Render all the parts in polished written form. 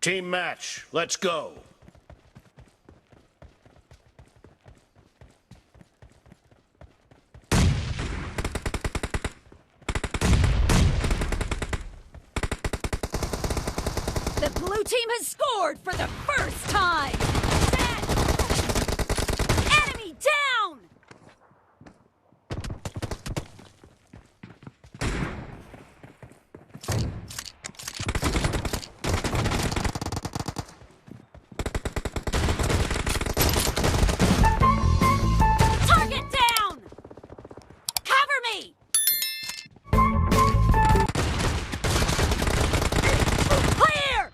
Team match, let's go. The blue team has scored for the first time! Enemy down! Target down! Cover me! Clear!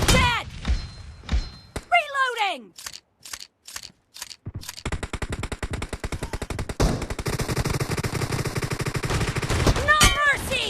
Dead! Reloading! No mercy!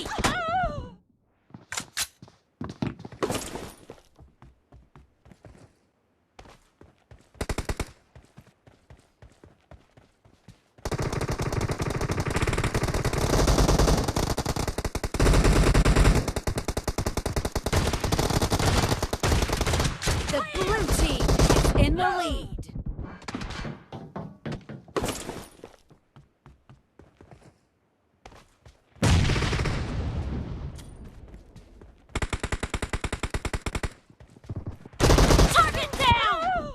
The blue team is in the lead. Target down!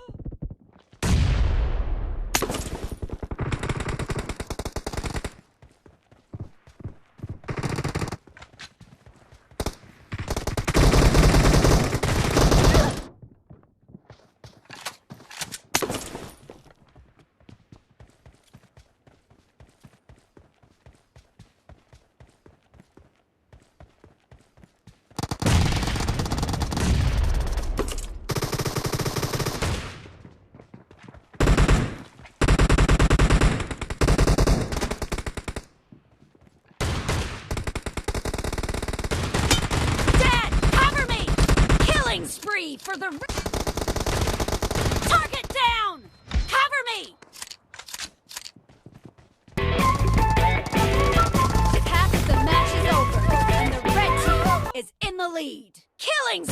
Dead! Cover me! Killing spree for the... Target down! Cover me! Half of the match is over, and the red team is in the lead. Killing